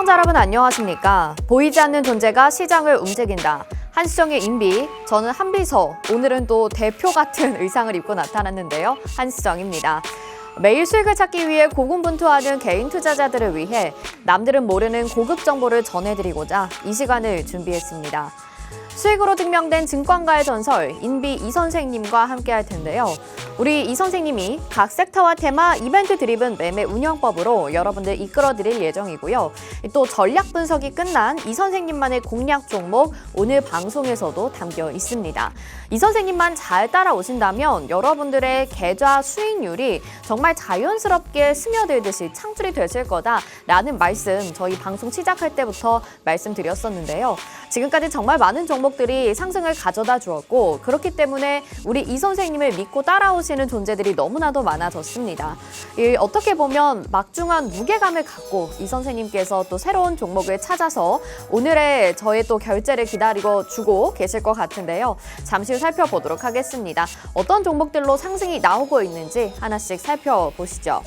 시청자 여러분 안녕하십니까? 보이지 않는 존재가 시장을 움직인다. 한시정의 인비, 저는 한비서. 오늘은 또 대표 같은 의상을 입고 나타났는데요. 한시정입니다. 매일 수익을 찾기 위해 고군분투하는 개인 투자자들을 위해 남들은 모르는 고급 정보를 전해드리고자 이 시간을 준비했습니다. 수익으로 증명된 증권가의 전설, 인비 이 선생님과 함께 할 텐데요. 우리 이 선생님이 각 섹터와 테마, 이벤트 드리븐 매매 운영법으로 여러분들 이끌어드릴 예정이고요. 또 전략 분석이 끝난 이 선생님만의 공략 종목 오늘 방송에서도 담겨 있습니다. 이 선생님만 잘 따라오신다면 여러분들의 계좌 수익률이 정말 자연스럽게 스며들듯이 창출이 되실 거다라는 말씀 저희 방송 시작할 때부터 말씀드렸었는데요. 지금까지 정말 많은 종목들이 상승을 가져다 주었고 그렇기 때문에 우리 이 선생님을 믿고 따라오시는 존재들이 너무나도 많아졌습니다. 어떻게 보면 막중한 무게감을 갖고 이 선생님께서 또 새로운 종목을 찾아서 오늘의 저의 또 결제를 기다리고 주고 계실 것 같은데요. 잠시 후 살펴보도록 하겠습니다. 어떤 종목들로 상승이 나오고 있는지 하나씩 살펴보시죠.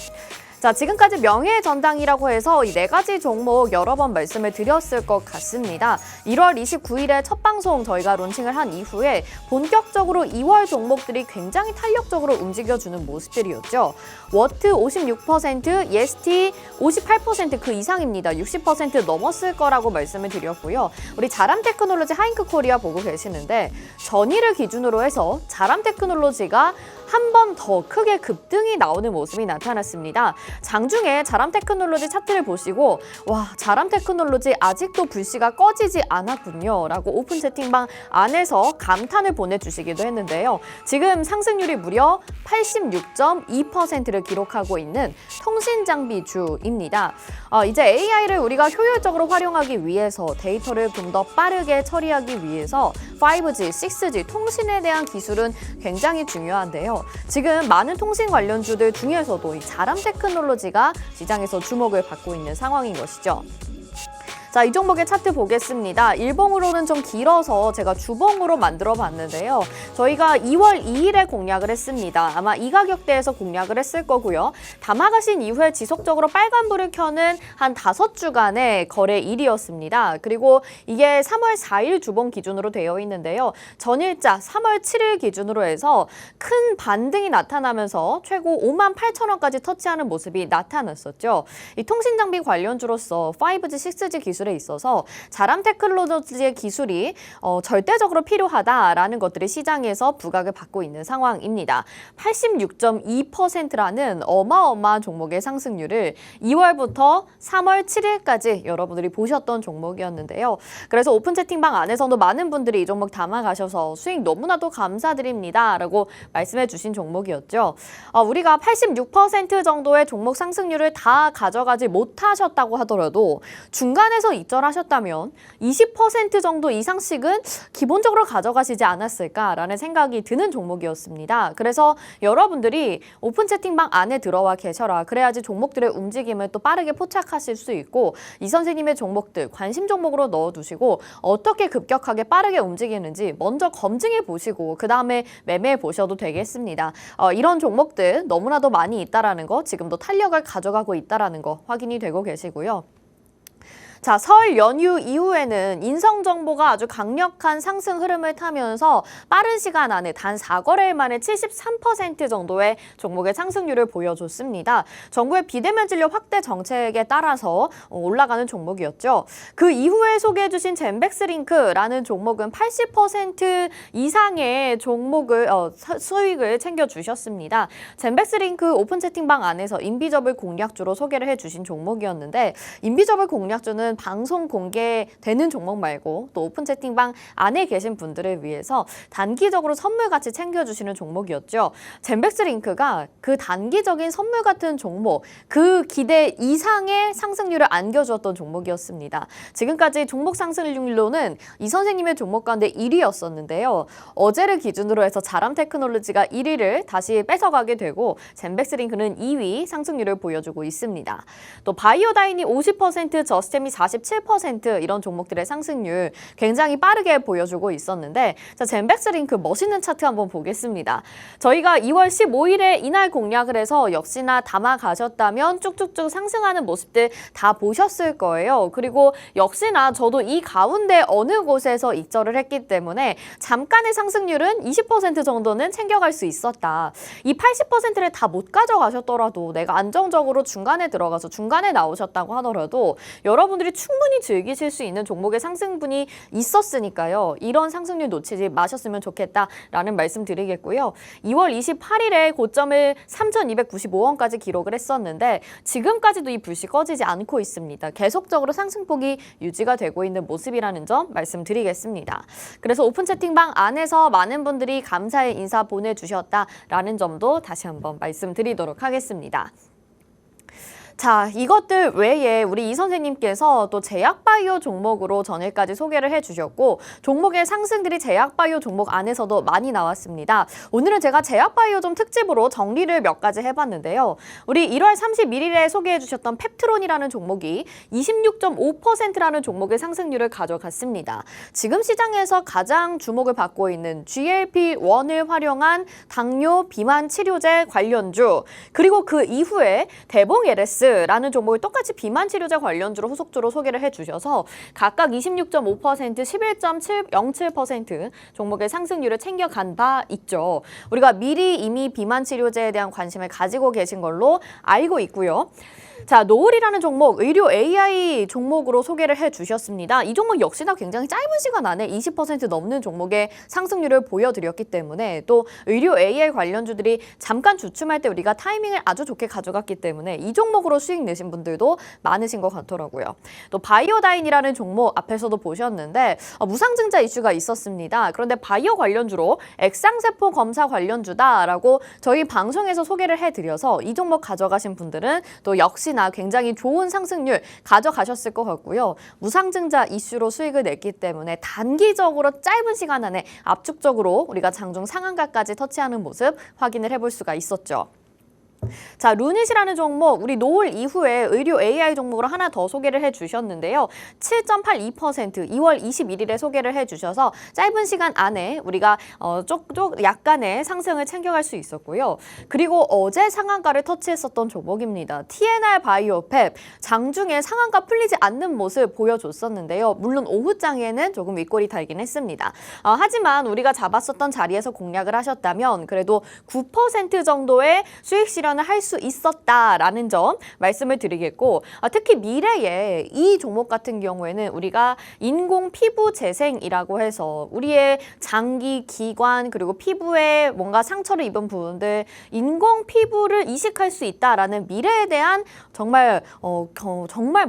자, 지금까지 명예의 전당이라고 해서 이 4가지 종목 여러 번 말씀을 드렸을 것 같습니다. 1월 29일에 첫 방송 저희가 론칭을 한 이후에 본격적으로 2월 종목들이 굉장히 탄력적으로 움직여주는 모습들이었죠. 워트 56%, 예스티 58% 그 이상입니다. 60% 넘었을 거라고 말씀을 드렸고요. 우리 자람테크놀로지 하잉크 코리아 보고 계시는데 전일을 기준으로 해서 자람테크놀로지가 한 번 더 크게 급등이 나오는 모습이 나타났습니다. 장중에 자람테크놀로지 차트를 보시고 와, 자람테크놀로지 아직도 불씨가 꺼지지 않았군요 라고 오픈 채팅방 안에서 감탄을 보내주시기도 했는데요. 지금 상승률이 무려 86.2%를 기록하고 있는 통신장비주입니다. 이제 AI를 우리가 효율적으로 활용하기 위해서 데이터를 좀 더 빠르게 처리하기 위해서 5G, 6G 통신에 대한 기술은 굉장히 중요한데요. 지금 많은 통신 관련주들 중에서도 이 자람테크놀로지가 시장에서 주목을 받고 있는 상황인 것이죠. 자, 이 종목의 차트 보겠습니다. 일봉으로는 좀 길어서 제가 주봉으로 만들어 봤는데요. 저희가 2월 2일에 공략을 했습니다. 아마 이 가격대에서 공략을 했을 거고요. 담아가신 이후에 지속적으로 빨간불을 켜는 한 5주간의 거래일이었습니다. 그리고 이게 3월 4일 주봉 기준으로 되어 있는데요. 전일자 3월 7일 기준으로 해서 큰 반등이 나타나면서 최고 58,000원까지 터치하는 모습이 나타났었죠. 이 통신장비 관련주로서 5G, 6G 기술에 있어서 자람테크놀로지의 기술이 절대적으로 필요하다라는 것들이 시장에서 부각을 받고 있는 상황입니다. 86.2%라는 어마어마한 종목의 상승률을 2월부터 3월 7일까지 여러분들이 보셨던 종목이었는데요. 그래서 오픈 채팅방 안에서도 많은 분들이 이 종목 담아가셔서 수익 너무나도 감사드립니다 라고 말씀해 주신 종목이었죠. 우리가 86% 정도의 종목 상승률을 다 가져가지 못하셨다고 하더라도 중간에서 입절하셨다면 20% 정도 이상씩은 기본적으로 가져가시지 않았을까라는 생각이 드는 종목이었습니다. 그래서 여러분들이 오픈 채팅방 안에 들어와 계셔라. 그래야지 종목들의 움직임을 또 빠르게 포착하실 수 있고 이 선생님의 종목들 관심 종목으로 넣어두시고 어떻게 급격하게 빠르게 움직이는지 먼저 검증해 보시고 그 다음에 매매해 보셔도 되겠습니다. 이런 종목들 너무나도 많이 있다라는 거, 지금도 탄력을 가져가고 있다라는 거 확인이 되고 계시고요. 자, 설 연휴 이후에는 인성정보가 아주 강력한 상승 흐름을 타면서 빠른 시간 안에 단 4거래일 만에 73% 정도의 종목의 상승률을 보여줬습니다. 정부의 비대면 진료 확대 정책에 따라서 올라가는 종목이었죠. 그 이후에 소개해주신 젠백스링크라는 종목은 80% 이상의 종목을 수익을 챙겨주셨습니다. 젠백스링크 오픈 채팅방 안에서 인비저블 공략주로 소개를 해주신 종목이었는데 인비저블 공략주는 방송 공개되는 종목 말고 또 오픈 채팅방 안에 계신 분들을 위해서 단기적으로 선물같이 챙겨주시는 종목이었죠. 젠백스링크가 그 단기적인 선물 같은 종목, 그 기대 이상의 상승률을 안겨주었던 종목이었습니다. 지금까지 종목 상승률로는 이 선생님의 종목 가운데 1위였었는데요. 어제를 기준으로 해서 자람테크놀로지가 1위를 다시 뺏어가게 되고 젠백스링크는 2위 상승률을 보여주고 있습니다. 또 바이오다인이 50%, 저스템이 47% 이런 종목들의 상승률 굉장히 빠르게 보여주고 있었는데 자, 젠백스링크 멋있는 차트 한번 보겠습니다. 저희가 2월 15일에 이날 공략을 해서 역시나 담아 가셨다면 쭉쭉쭉 상승하는 모습들 다 보셨을 거예요. 그리고 역시나 저도 이 가운데 어느 곳에서 익절을 했기 때문에 잠깐의 상승률은 20% 정도는 챙겨갈 수 있었다. 이 80%를 다 못 가져가셨더라도 내가 안정적으로 중간에 들어가서 중간에 나오셨다고 하더라도 여러분들이 충분히 즐기실 수 있는 종목의 상승분이 있었으니까요. 이런 상승률 놓치지 마셨으면 좋겠다라는 말씀 드리겠고요. 2월 28일에 고점을 3,295원까지 기록을 했었는데 지금까지도 이 불씨 꺼지지 않고 있습니다. 계속적으로 상승폭이 유지가 되고 있는 모습이라는 점 말씀드리겠습니다. 그래서 오픈 채팅방 안에서 많은 분들이 감사의 인사 보내주셨다라는 점도 다시 한번 말씀드리도록 하겠습니다. 자, 이것들 외에 우리 이 선생님께서 또 제약바이오 종목으로 전일까지 소개를 해주셨고 종목의 상승들이 제약바이오 종목 안에서도 많이 나왔습니다. 오늘은 제가 제약바이오 좀 특집으로 정리를 몇 가지 해봤는데요. 우리 1월 31일에 소개해주셨던 펩트론이라는 종목이 26.5%라는 종목의 상승률을 가져갔습니다. 지금 시장에서 가장 주목을 받고 있는 GLP-1을 활용한 당뇨 비만 치료제 관련주 그리고 그 이후에 대봉 LS 라는 종목을 똑같이 비만 치료제 관련주로 후속주로 소개를 해주셔서 각각 26.5%, 11.07% 종목의 상승률을 챙겨간 바 있죠. 우리가 미리 이미 비만 치료제에 대한 관심을 가지고 계신 걸로 알고 있고요. 자, 노을이라는 종목, 의료 AI 종목으로 소개를 해주셨습니다. 이 종목 역시나 굉장히 짧은 시간 안에 20% 넘는 종목의 상승률을 보여드렸기 때문에 또 의료 AI 관련주들이 잠깐 주춤할 때 우리가 타이밍을 아주 좋게 가져갔기 때문에 이 종목으로 수익 내신 분들도 많으신 것 같더라고요. 또 바이오다인이라는 종목 앞에서도 보셨는데 무상증자 이슈가 있었습니다. 그런데 바이오 관련주로 액상세포 검사 관련주다라고 저희 방송에서 소개를 해드려서 이 종목 가져가신 분들은 또 역시 굉장히 좋은 상승률 가져가셨을 것 같고요. 무상증자 이슈로 수익을 냈기 때문에 단기적으로 짧은 시간 안에 압축적으로 우리가 장중 상한가까지 터치하는 모습 확인을 해볼 수가 있었죠. 자, 루닛이라는 종목, 우리 노을 이후에 의료 AI 종목으로 하나 더 소개를 해주셨는데요. 7.82% 2월 21일에 소개를 해주셔서 짧은 시간 안에 우리가 약간의 상승을 챙겨갈 수 있었고요. 그리고 어제 상한가를 터치했었던 종목입니다. TNR 바이오펩, 장중에 상한가 풀리지 않는 모습 보여줬었는데요. 물론 오후장에는 조금 윗골이 달긴 했습니다. 하지만 우리가 잡았었던 자리에서 공략을 하셨다면 그래도 9% 정도의 수익 실현 할 수 있었다라는 점 말씀을 드리겠고 특히 미래에 이 종목 같은 경우에는 우리가 인공 피부 재생이라고 해서 우리의 장기, 기관 그리고 피부에 뭔가 상처를 입은 부분들 인공 피부를 이식할 수 있다라는 미래에 대한 정말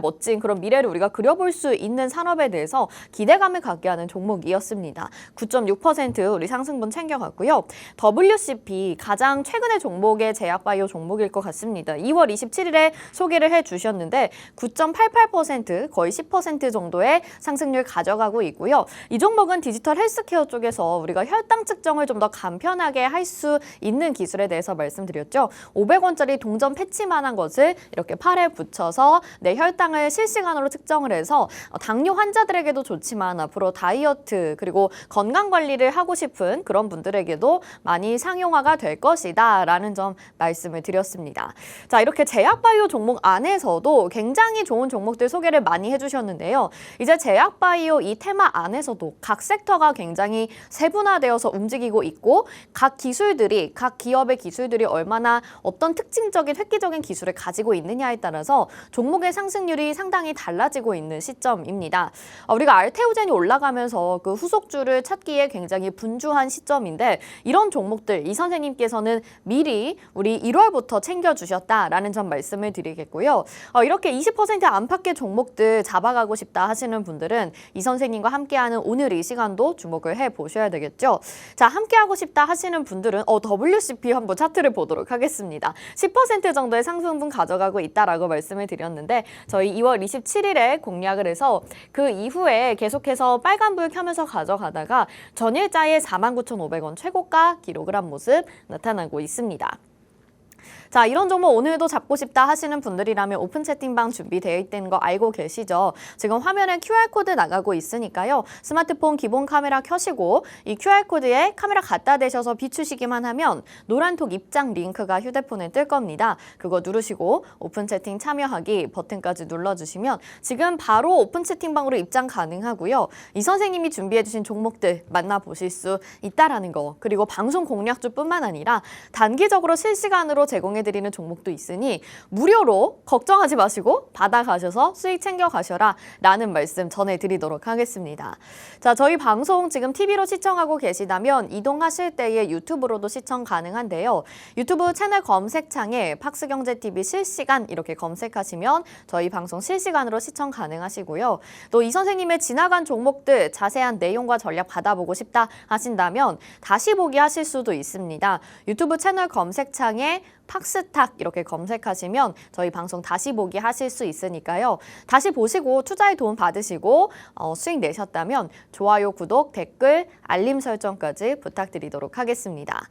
멋진 그런 미래를 우리가 그려볼 수 있는 산업에 대해서 기대감을 갖게 하는 종목이었습니다. 9.6% 우리 상승분 챙겨갔고요. WCP 가장 최근의 종목의 제약바이오 종목일 것 같습니다. 2월 27일에 소개를 해주셨는데 9.88% 거의 10% 정도의 상승률 가져가고 있고요. 이 종목은 디지털 헬스케어 쪽에서 우리가 혈당 측정을 좀 더 간편하게 할 수 있는 기술에 대해서 말씀드렸죠. 500원짜리 동전 패치만한 것을 이렇게 팔에 붙여서 내 혈당을 실시간으로 측정을 해서 당뇨 환자들에게도 좋지만 앞으로 다이어트 그리고 건강관리를 하고 싶은 그런 분들에게도 많이 상용화가 될 것이다 라는 점 말씀을 드렸습니다. 자, 이렇게 제약바이오 종목 안에서도 굉장히 좋은 종목들 소개를 많이 해주셨는데요. 이제 제약바이오 이 테마 안에서도 각 섹터가 굉장히 세분화되어서 움직이고 있고 각 기술들이 각 기업의 기술들이 얼마나 어떤 특징적인 획기적인 기술을 가지고 있느냐에 따라서 종목의 상승률이 상당히 달라지고 있는 시점입니다. 우리가 알테오젠이 올라가면서 그 후속주를 찾기에 굉장히 분주한 시점인데 이런 종목들 이 선생님께서는 미리 우리 1월부터 챙겨주셨다라는 점 말씀을 드리겠고요. 이렇게 20% 안팎의 종목들 잡아가고 싶다 하시는 분들은 이 선생님과 함께하는 오늘 이 시간도 주목을 해보셔야 되겠죠. 자, 함께하고 싶다 하시는 분들은 WCP 한번 차트를 보도록 하겠습니다. 10% 정도의 상승분 가져가고 있다라고 말씀을 드렸는데 저희 2월 27일에 공략을 해서 그 이후에 계속해서 빨간불 켜면서 가져가다가 전일자의 49,500원 최고가 기록을 한 모습 나타나고 있습니다. 자, 이런 종목 오늘도 잡고 싶다 하시는 분들이라면 오픈 채팅방 준비되어 있다는 거 알고 계시죠? 지금 화면에 QR코드 나가고 있으니까요. 스마트폰 기본 카메라 켜시고 이 QR코드에 카메라 갖다 대셔서 비추시기만 하면 노란톡 입장 링크가 휴대폰에 뜰 겁니다. 그거 누르시고 오픈 채팅 참여하기 버튼까지 눌러주시면 지금 바로 오픈 채팅방으로 입장 가능하고요. 이 선생님이 준비해주신 종목들 만나보실 수 있다라는 거, 그리고 방송 공략주뿐만 아니라 단기적으로 실시간으로 제공해드리는 종목도 있으니 무료로 걱정하지 마시고 받아가셔서 수익 챙겨가셔라 라는 말씀 전해드리도록 하겠습니다. 자, 저희 방송 지금 TV로 시청하고 계시다면 이동하실 때에 유튜브로도 시청 가능한데요. 유튜브 채널 검색창에 팍스경제TV 실시간 이렇게 검색하시면 저희 방송 실시간으로 시청 가능하시고요. 또 이 선생님의 지나간 종목들 자세한 내용과 전략 받아보고 싶다 하신다면 다시 보기 하실 수도 있습니다. 유튜브 채널 검색창에 팍스탁 이렇게 검색하시면 저희 방송 다시 보기 하실 수 있으니까요. 다시 보시고 투자에 도움 받으시고 수익 내셨다면 좋아요, 구독, 댓글, 알림 설정까지 부탁드리도록 하겠습니다.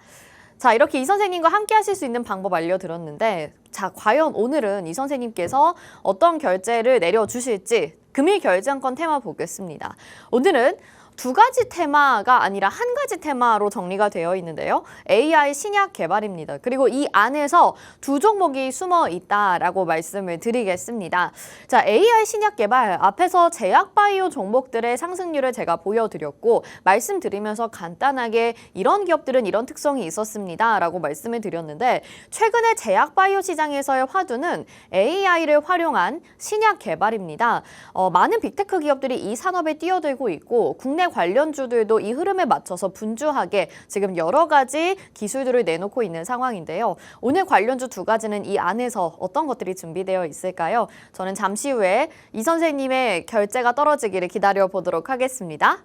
자, 이렇게 이 선생님과 함께 하실 수 있는 방법 알려드렸는데, 자, 과연 오늘은 이 선생님께서 어떤 결제를 내려주실지 금일 결제한건 테마 보겠습니다. 오늘은 두 가지 테마가 아니라 한 가지 테마로 정리가 되어 있는데요. AI 신약 개발입니다. 그리고 이 안에서 두 종목이 숨어 있다라고 말씀을 드리겠습니다. 자, AI 신약 개발 앞에서 제약바이오 종목들의 상승률을 제가 보여드렸고 말씀드리면서 간단하게 이런 기업들은 이런 특성이 있었습니다 라고 말씀을 드렸는데, 최근에 제약바이오 시장에서의 화두는 AI를 활용한 신약 개발입니다. 많은 빅테크 기업들이 이 산업에 뛰어들고 있고 국내 관련주들도 이 흐름에 맞춰서 분주하게 지금 여러 가지 기술들을 내놓고 있는 상황인데요. 오늘 관련주 두 가지는 이 안에서 어떤 것들이 준비되어 있을까요? 저는 잠시 후에 이 선생님의 결제가 떨어지기를 기다려 보도록 하겠습니다.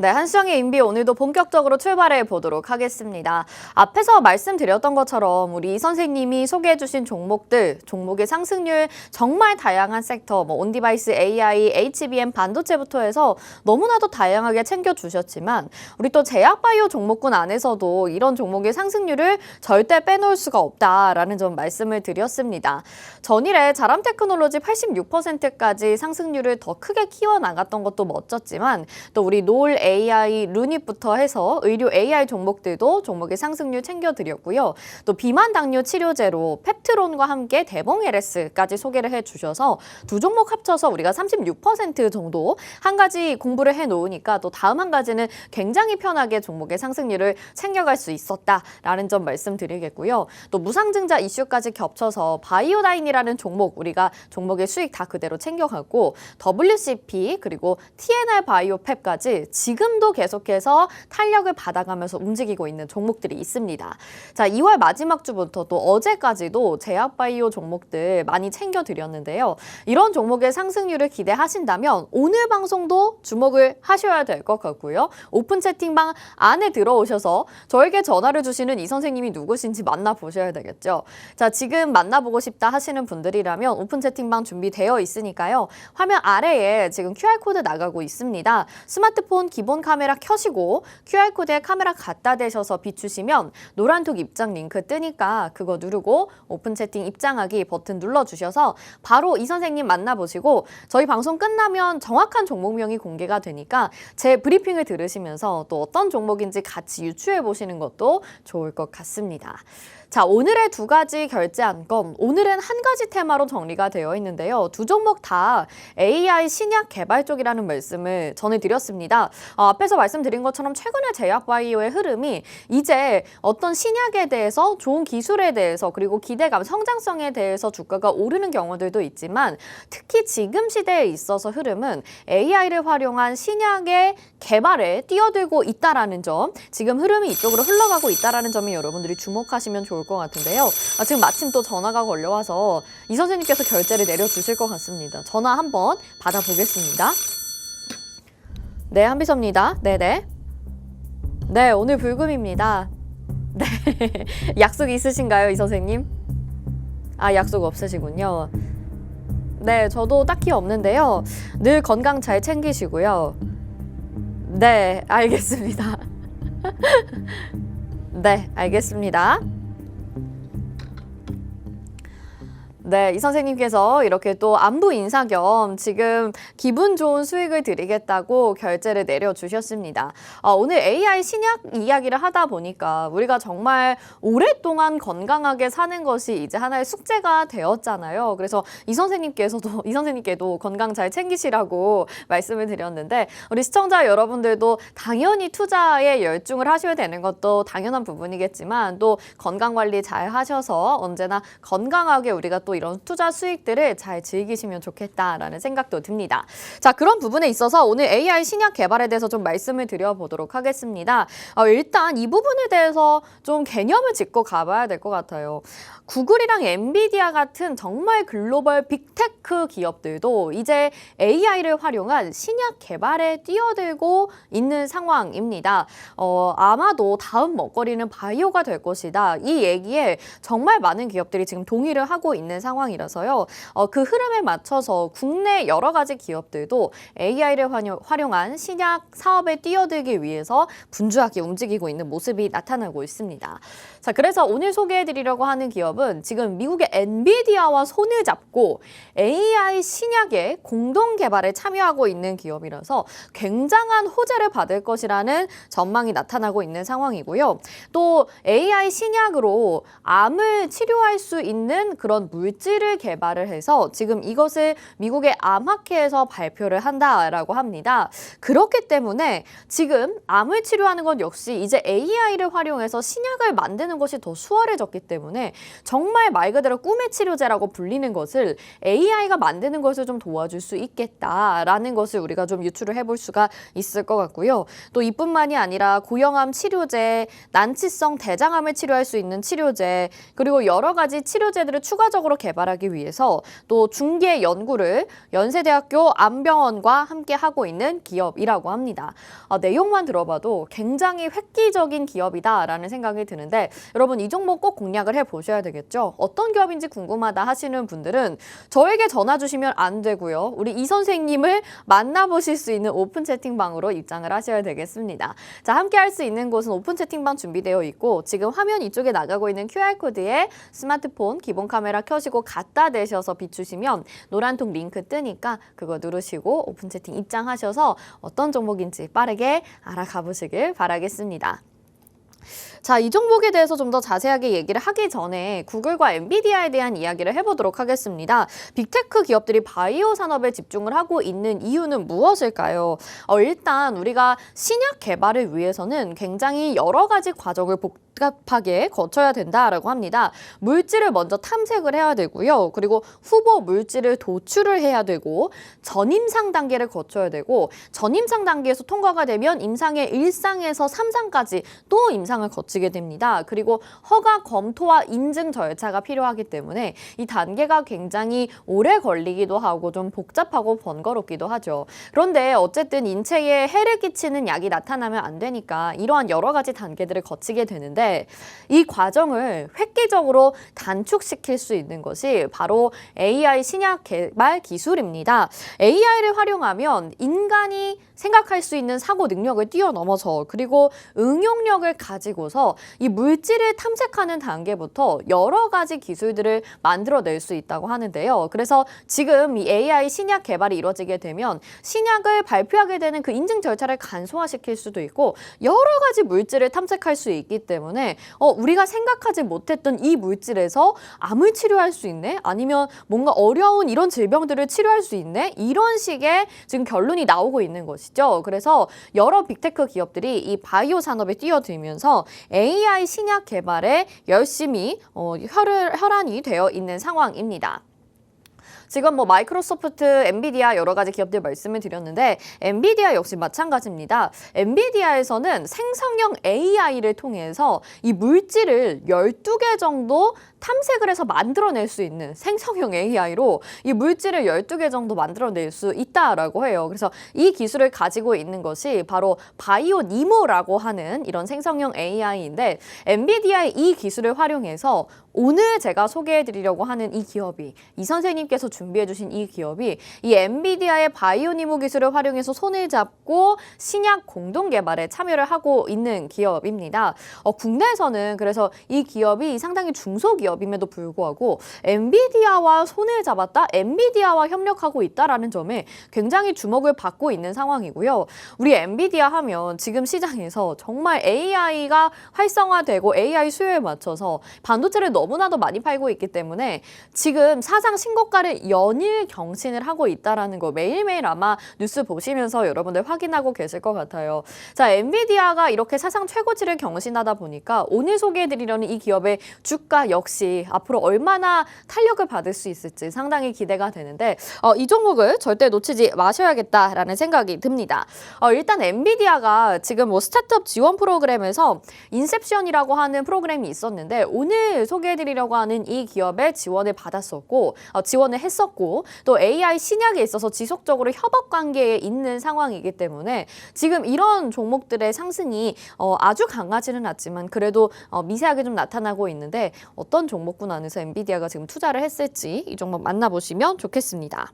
네, 한수정의 인비 오늘도 본격적으로 출발해 보도록 하겠습니다. 앞에서 말씀드렸던 것처럼 우리 이 선생님이 소개해 주신 종목들, 종목의 상승률 정말 다양한 섹터, 온디바이스, AI, HBM, 반도체부터 해서 너무나도 다양하게 챙겨주셨지만 우리 또 제약바이오 종목군 안에서도 이런 종목의 상승률을 절대 빼놓을 수가 없다라는 점 말씀을 드렸습니다. 전일에 자람테크놀로지 86%까지 상승률을 더 크게 키워나갔던 것도 멋졌지만 또 우리 노을 AI, 루닛부터 해서 의료 AI 종목들도 종목의 상승률 챙겨드렸고요. 또 비만 당뇨 치료제로 펩트론과 함께 대봉 LS까지 소개를 해주셔서 두 종목 합쳐서 우리가 36% 정도 한 가지 공부를 해놓으니까 또 다음 한 가지는 굉장히 편하게 종목의 상승률을 챙겨갈 수 있었다라는 점 말씀드리겠고요. 또 무상증자 이슈까지 겹쳐서 바이오다인이라는 종목, 우리가 종목의 수익 다 그대로 챙겨가고 WCP 그리고 TNR 바이오펩까지 지금도 계속해서 탄력을 받아가면서 움직이고 있는 종목들이 있습니다. 자, 2월 마지막 주부터 또 어제까지도 제약바이오 종목들 많이 챙겨드렸는데요. 이런 종목의 상승률을 기대하신다면 오늘 방송도 주목을 하셔야 될 것 같고요. 오픈 채팅방 안에 들어오셔서 저에게 전화를 주시는 이 선생님이 누구신지 만나보셔야 되겠죠. 자, 지금 만나보고 싶다 하시는 분들이라면 오픈 채팅방 준비되어 있으니까요. 화면 아래에 지금 QR코드 나가고 있습니다. 스마트폰 기본 카메라 켜시고 QR코드에 카메라 갖다 대셔서 비추시면 노란톡 입장 링크 뜨니까 그거 누르고 오픈 채팅 입장하기 버튼 눌러주셔서 바로 이 선생님 만나보시고 저희 방송 끝나면 정확한 종목명이 공개가 되니까 제 브리핑을 들으시면서 또 어떤 종목인지 같이 유추해 보시는 것도 좋을 것 같습니다. 자, 오늘의 두 가지 결제한 건 오늘은 한 가지 테마로 정리가 되어 있는데요. 두 종목 다 AI 신약 개발 쪽이라는 말씀을 전해드렸습니다. 앞에서 말씀드린 것처럼 최근에 제약바이오의 흐름이 이제 어떤 신약에 대해서 좋은 기술에 대해서 그리고 기대감, 성장성에 대해서 주가가 오르는 경우들도 있지만 특히 지금 시대에 있어서 흐름은 AI를 활용한 신약의 개발에 뛰어들고 있다라는 점, 지금 흐름이 이쪽으로 흘러가고 있다라는 점이 여러분들이 주목하시면 좋을 것 같은데요. 지금 마침 또 전화가 걸려와서 이 선생님께서 결제를 내려주실 것 같습니다. 전화 한번 받아보겠습니다. 네, 한비서입니다. 네네. 네, 오늘 불금입니다. 네, 약속 있으신가요, 이 선생님? 약속 없으시군요. 네, 저도 딱히 없는데요. 늘 건강 잘 챙기시고요. 네, 알겠습니다. 네, 알겠습니다. 네, 이 선생님께서 이렇게 또 안부 인사 겸 지금 기분 좋은 수익을 드리겠다고 결제를 내려주셨습니다. 오늘 AI 신약 이야기를 하다 보니까 우리가 정말 오랫동안 건강하게 사는 것이 이제 하나의 숙제가 되었잖아요. 그래서 이 선생님께도 건강 잘 챙기시라고 말씀을 드렸는데 우리 시청자 여러분들도 당연히 투자에 열중을 하셔야 되는 것도 당연한 부분이겠지만 또 건강 관리 잘 하셔서 언제나 건강하게 우리가 또 이런 투자 수익들을 잘 즐기시면 좋겠다라는 생각도 듭니다. 자, 그런 부분에 있어서 오늘 AI 신약 개발에 대해서 좀 말씀을 드려보도록 하겠습니다. 일단 이 부분에 대해서 좀 개념을 짚고 가봐야 될 것 같아요. 구글이랑 엔비디아 같은 정말 글로벌 빅테크 기업들도 이제 AI를 활용한 신약 개발에 뛰어들고 있는 상황입니다. 아마도 다음 먹거리는 바이오가 될 것이다. 이 얘기에 정말 많은 기업들이 지금 동의를 하고 있는 상황이라서요. 그 흐름에 맞춰서 국내 여러 가지 기업들도 AI를 활용한 신약 사업에 뛰어들기 위해서 분주하게 움직이고 있는 모습이 나타나고 있습니다. 자, 그래서 오늘 소개해드리려고 하는 기업은 지금 미국의 엔비디아와 손을 잡고 AI 신약의 공동 개발에 참여하고 있는 기업이라서 굉장한 호재를 받을 것이라는 전망이 나타나고 있는 상황이고요. 또 AI 신약으로 암을 치료할 수 있는 그런 물질을 개발을 해서 지금 이것을 미국의 암학회에서 발표를 한다라고 합니다. 그렇기 때문에 지금 암을 치료하는 건 역시 이제 AI를 활용해서 신약을 만드는 것이 더 수월해졌기 때문에 정말 말 그대로 꿈의 치료제라고 불리는 것을 AI가 만드는 것을 좀 도와줄 수 있겠다라는 것을 우리가 좀 유추를 해볼 수가 있을 것 같고요. 또 이뿐만이 아니라 고형암 치료제, 난치성 대장암을 치료할 수 있는 치료제, 그리고 여러 가지 치료제들을 추가적으로 개발하기 위해서 또 중개 연구를 연세대학교 암병원과 함께 하고 있는 기업이라고 합니다. 내용만 들어봐도 굉장히 획기적인 기업이다라는 생각이 드는데 여러분 이 종목 꼭 공략을 해보셔야 되겠죠. 어떤 기업인지 궁금하다 하시는 분들은 저에게 전화 주시면 안 되고요. 우리 이 선생님을 만나보실 수 있는 오픈 채팅방으로 입장을 하셔야 되겠습니다. 자, 함께 할 수 있는 곳은 오픈 채팅방 준비되어 있고 지금 화면 이쪽에 나가고 있는 QR코드에 스마트폰 기본 카메라 켜시고 갖다 대셔서 비추시면 노란통 링크 뜨니까 그거 누르시고 오픈 채팅 입장하셔서 어떤 종목인지 빠르게 알아가 보시길 바라겠습니다. 자, 이 종목에 대해서 좀 더 자세하게 얘기를 하기 전에 구글과 엔비디아에 대한 이야기를 해보도록 하겠습니다. 빅테크 기업들이 바이오 산업에 집중을 하고 있는 이유는 무엇일까요? 일단 우리가 신약 개발을 위해서는 굉장히 여러 가지 과정을 복잡하게 거쳐야 된다라고 합니다. 물질을 먼저 탐색을 해야 되고요. 그리고 후보 물질을 도출을 해야 되고 전임상 단계를 거쳐야 되고 전임상 단계에서 통과가 되면 임상의 1상에서 3상까지 또 임상을 거치게 됩니다. 그리고 허가 검토와 인증 절차가 필요하기 때문에 이 단계가 굉장히 오래 걸리기도 하고 좀 복잡하고 번거롭기도 하죠. 그런데 어쨌든 인체에 해를 끼치는 약이 나타나면 안 되니까 이러한 여러 가지 단계들을 거치게 되는데 이 과정을 획기적으로 단축시킬 수 있는 것이 바로 AI 신약 개발 기술입니다. AI를 활용하면 인간이 생각할 수 있는 사고 능력을 뛰어넘어서 그리고 응용력을 가지고서 이 물질을 탐색하는 단계부터 여러 가지 기술들을 만들어낼 수 있다고 하는데요. 그래서 지금 이 AI 신약 개발이 이루어지게 되면 신약을 발표하게 되는 그 인증 절차를 간소화시킬 수도 있고 여러 가지 물질을 탐색할 수 있기 때문에 때문에 우리가 생각하지 못했던 이 물질에서 암을 치료할 수 있네? 아니면 뭔가 어려운 이런 질병들을 치료할 수 있네? 이런 식의 지금 결론이 나오고 있는 것이죠. 그래서 여러 빅테크 기업들이 이 바이오 산업에 뛰어들면서 AI 신약 개발에 열심히 혈안이 되어 있는 상황입니다. 지금 뭐 마이크로소프트, 엔비디아 여러 가지 기업들 말씀을 드렸는데 엔비디아 역시 마찬가지입니다. 엔비디아에서는 생성형 AI를 통해서 이 물질을 12개 정도 탐색을 해서 만들어낼 수 있는 생성형 AI로 이 물질을 12개 정도 만들어낼 수 있다라고 해요. 그래서 이 기술을 가지고 있는 것이 바로 바이오니모라고 하는 이런 생성형 AI인데 엔비디아의 이 기술을 활용해서 오늘 제가 소개해드리려고 하는 이 기업이 이 선생님께서 준비해주신 이 기업이 이 엔비디아의 바이오니모 기술을 활용해서 손을 잡고 신약 공동 개발에 참여를 하고 있는 기업입니다. 국내에서는 그래서 이 기업이 상당히 중소기업임에도 불구하고 엔비디아와 손을 잡았다, 엔비디아와 협력하고 있다라는 점에 굉장히 주목을 받고 있는 상황이고요. 우리 엔비디아 하면 지금 시장에서 정말 AI가 활성화되고 AI 수요에 맞춰서 반도체를 너무나도 많이 팔고 있기 때문에 지금 사상 신고가를 연일 경신을 하고 있다라는 거 매일매일 아마 뉴스 보시면서 여러분들 확인하고 계실 것 같아요. 자, 엔비디아가 이렇게 사상 최고치를 경신하다 보니까 오늘 소개해드리려는 이 기업의 주가 역시 앞으로 얼마나 탄력을 받을 수 있을지 상당히 기대가 되는데 이 종목을 절대 놓치지 마셔야겠다라는 생각이 듭니다. 일단 엔비디아가 지금 뭐 스타트업 지원 프로그램에서 인셉션이라고 하는 프로그램이 있었는데 오늘 소개해드리려고 하는 이 기업의 지원을 받았었고 지원을 했었고 또 AI 신약에 있어서 지속적으로 협업 관계에 있는 상황이기 때문에 지금 이런 종목들의 상승이 아주 강하지는 않지만 그래도 미세하게 좀 나타나고 있는데 어떤 종목군 안에서 엔비디아가 지금 투자를 했을지 이 종목 만나보시면 좋겠습니다.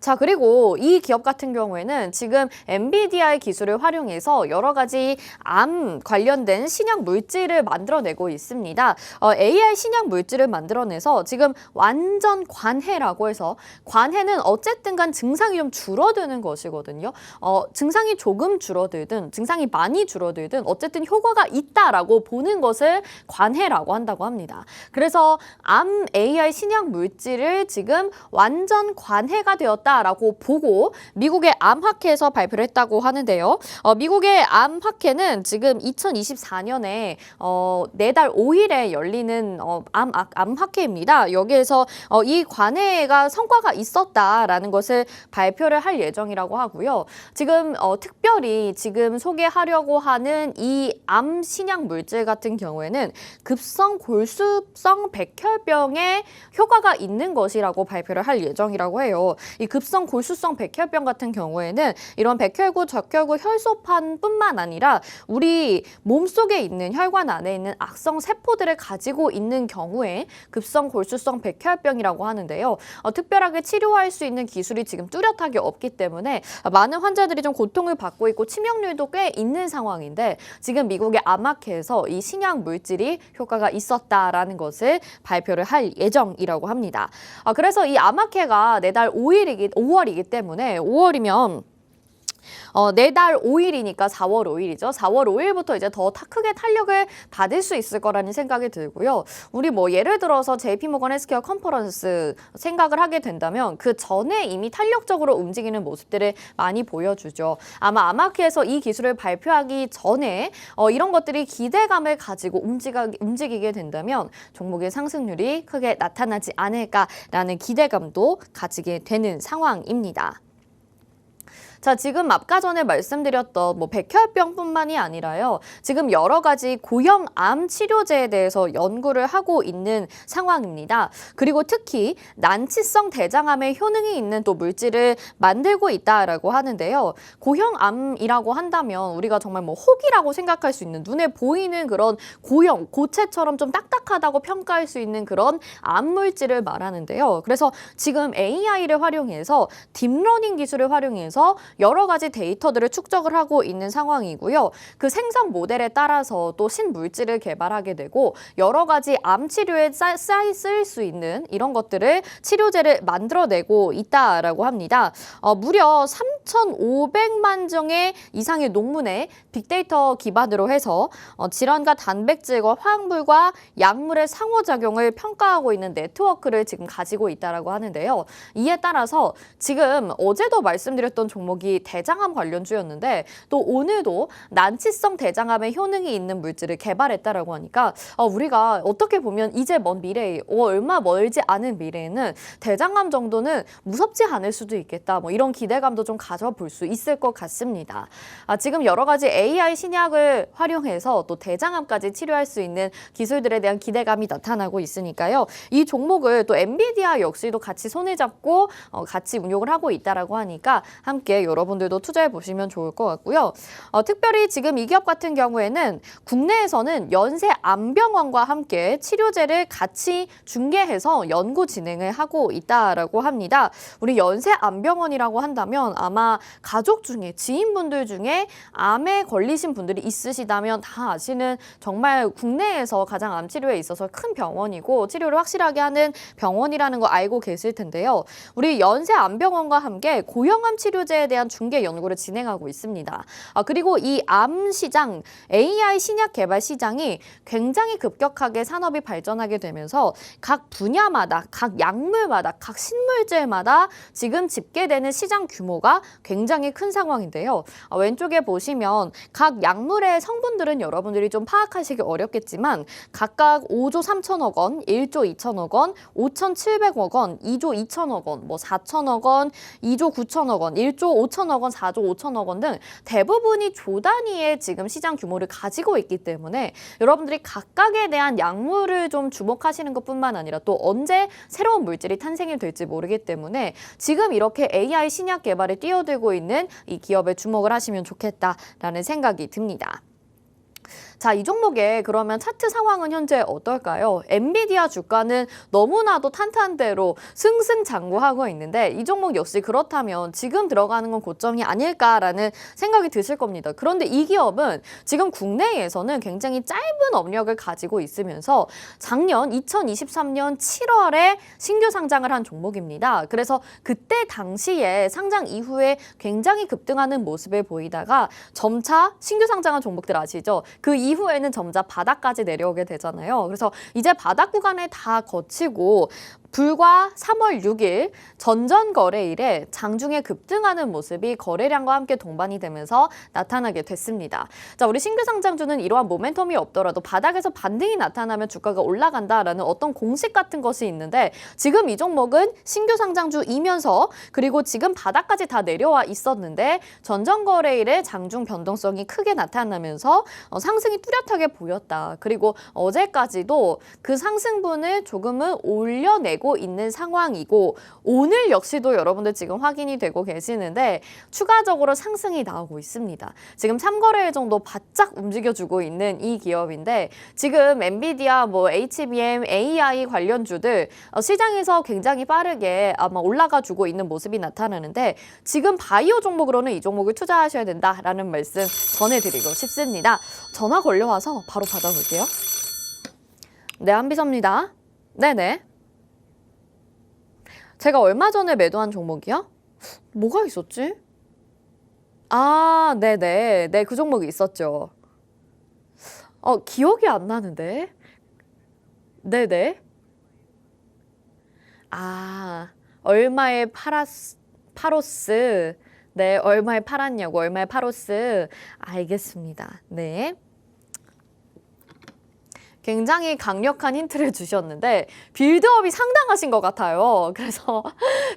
자, 그리고 이 기업 같은 경우에는 지금 엔비디아의 기술을 활용해서 여러 가지 암 관련된 신약 물질을 만들어내고 있습니다. AI 신약 물질을 만들어내서 지금 완전 관해라고 해서 관해는 어쨌든 간 증상이 좀 줄어드는 것이거든요. 증상이 조금 줄어들든 증상이 많이 줄어들든 어쨌든 효과가 있다라고 보는 것을 관해라고 한다고 합니다. 그래서 암 AI 신약 물질을 지금 완전 관해가 되었다 라고 보고 미국의 암학회에서 발표를 했다고 하는데요. 미국의 암학회는 지금 2024년에 내달 5일에 열리는 암학회입니다. 여기에서 이 관해가 성과가 있었다라는 것을 발표를 할 예정이라고 하고요. 지금 특별히 지금 소개하려고 하는 이 암 신약 물질 같은 경우에는 급성 골수성 백혈병에 효과가 있는 것이라고 발표를 할 예정이라고 해요. 이 급성 골수성 백혈병 같은 경우에는 이런 백혈구, 적혈구, 혈소판뿐만 아니라 우리 몸속에 있는 혈관 안에 있는 악성 세포들을 가지고 있는 경우에 급성 골수성 백혈병이라고 하는데요. 특별하게 치료할 수 있는 기술이 지금 뚜렷하게 없기 때문에 많은 환자들이 좀 고통을 받고 있고 치명률도 꽤 있는 상황인데 지금 미국의 암학회에서 이 신약 물질이 효과가 있었다라는 것을 발표를 할 예정이라고 합니다. 그래서 이 암학회가 내달 5월이기 때문에 5월이면 내달 5일이니까 4월 5일이죠. 4월 5일부터 이제 더 크게 탄력을 받을 수 있을 거라는 생각이 들고요. 우리 뭐 예를 들어서 JP모건 헬스케어 컨퍼런스 생각을 하게 된다면 그 전에 이미 탄력적으로 움직이는 모습들을 많이 보여주죠. 아마 암학회에서 이 기술을 발표하기 전에 이런 것들이 기대감을 가지고 움직이게 된다면 종목의 상승률이 크게 나타나지 않을까라는 기대감도 가지게 되는 상황입니다. 자, 지금 아까 전에 말씀드렸던 뭐 백혈병뿐만이 아니라요. 지금 여러 가지 고형 암 치료제에 대해서 연구를 하고 있는 상황입니다. 그리고 특히 난치성 대장암에 효능이 있는 또 물질을 만들고 있다라고 하는데요. 고형 암이라고 한다면 우리가 정말 뭐 혹이라고 생각할 수 있는 눈에 보이는 그런 고형, 고체처럼 좀 딱딱하다고 평가할 수 있는 그런 암 물질을 말하는데요. 그래서 지금 AI를 활용해서 딥러닝 기술을 활용해서 여러 가지 데이터들을 축적을 하고 있는 상황이고요. 그 생산 모델에 따라서 또 신물질을 개발하게 되고 여러 가지 암 치료에 쓸 수 있는 이런 것들을 치료제를 만들어내고 있다라고 합니다. 무려 3,500만 종의 이상의 논문에 빅데이터 기반으로 해서 질환과 단백질과 화학물과 약물의 상호작용을 평가하고 있는 네트워크를 지금 가지고 있다라고 하는데요. 이에 따라서 지금 어제도 말씀드렸던 종목이 대장암 관련주였는데 또 오늘도 난치성 대장암에 효능이 있는 물질을 개발했다라고 하니까 우리가 어떻게 보면 이제 먼 미래에 얼마 멀지 않은 미래에는 대장암 정도는 무섭지 않을 수도 있겠다. 뭐 이런 기대감도 좀 가져볼 수 있을 것 같습니다. 지금 여러 가지 AI 신약을 활용해서 또 대장암까지 치료할 수 있는 기술들에 대한 기대감이 나타나고 있으니까요. 이 종목을 또 엔비디아 역시도 같이 손을 잡고 같이 운용을 하고 있다라고 하니까 함께 여러분들도 투자해 보시면 좋을 것 같고요. 특별히 지금 이 기업 같은 경우에는 국내에서는 연세암병원과 함께 치료제를 같이 중개해서 연구 진행을 하고 있다라고 합니다. 우리 연세암병원이라고 한다면 아마 가족 중에 지인분들 중에 암에 걸리신 분들이 있으시다면 다 아시는 정말 국내에서 가장 암 치료에 있어서 큰 병원이고 치료를 확실하게 하는 병원이라는 거 알고 계실 텐데요. 우리 연세암병원과 함께 고형암 치료제에 대한 중개 연구를 진행하고 있습니다. 그리고 이 암 시장, AI 신약 개발 시장이 굉장히 급격하게 산업이 발전하게 되면서 각 분야마다, 각 약물마다, 각 신물질마다 지금 집계되는 시장 규모가 굉장히 큰 상황인데요. 왼쪽에 보시면 각 약물의 성분들은 여러분들이 좀 파악하시기 어렵겠지만 각각 5조 3천억 원, 1조 2천억 원, 5,700억 원, 2조 2천억 원, 뭐 4천억 원, 2조 9천억 원, 1조 5천억 원, 4조 5천억 원 등 대부분이 조 단위의 지금 시장 규모를 가지고 있기 때문에 여러분들이 각각에 대한 약물을 좀 주목하시는 것뿐만 아니라 또 언제 새로운 물질이 탄생이 될지 모르기 때문에 지금 이렇게 AI 신약 개발에 뛰어들고 있는 이 기업에 주목을 하시면 좋겠다라는 생각이 듭니다. 자, 이 종목의 그러면 차트 상황은 현재 어떨까요? 엔비디아 주가는 너무나도 탄탄대로 승승장구하고 있는데 이 종목 역시 그렇다면 지금 들어가는 건 고점이 아닐까라는 생각이 드실 겁니다. 그런데 이 기업은 지금 국내에서는 굉장히 짧은 업력을 가지고 있으면서 작년 2023년 7월에 신규 상장을 한 종목입니다. 그래서 그때 당시에 상장 이후에 굉장히 급등하는 모습을 보이다가 점차 신규 상장한 종목들 아시죠? 그 이후에는 점차 바닥까지 내려오게 되잖아요. 그래서 이제 바닥 구간을 다 거치고 불과 3월 6일 전전 거래일에 장중에 급등하는 모습이 거래량과 함께 동반이 되면서 나타나게 됐습니다. 자, 우리 신규 상장주는 이러한 모멘텀이 없더라도 바닥에서 반등이 나타나면 주가가 올라간다라는 어떤 공식 같은 것이 있는데 지금 이 종목은 신규 상장주이면서 그리고 지금 바닥까지 다 내려와 있었는데 전전 거래일에 장중 변동성이 크게 나타나면서 상승이 뚜렷하게 보였다. 그리고 어제까지도 그 상승분을 조금은 올려내고 있는 상황이고 오늘 역시도 여러분들 지금 확인이 되고 계시는데 추가적으로 상승이 나오고 있습니다. 지금 3거래일 정도 바짝 움직여주고 있는 이 기업인데 지금 엔비디아, 뭐 HBM, AI 관련주들 시장에서 굉장히 빠르게 아마 올라가주고 있는 모습이 나타나는데 지금 바이오 종목으로는 이 종목을 투자하셔야 된다라는 말씀 전해드리고 싶습니다. 전화 걸려와서 바로 받아볼게요. 네, 한비서입니다. 네네. 제가 얼마 전에 매도한 종목이요? 뭐가 있었지? 아, 네네. 네, 그 종목이 있었죠. 기억이 안 나는데. 네네. 아, 얼마에 팔었스. 네, 얼마에 팔았냐고, 얼마에 팔었스. 알겠습니다. 네. 굉장히 강력한 힌트를 주셨는데 빌드업이 상당하신 것 같아요. 그래서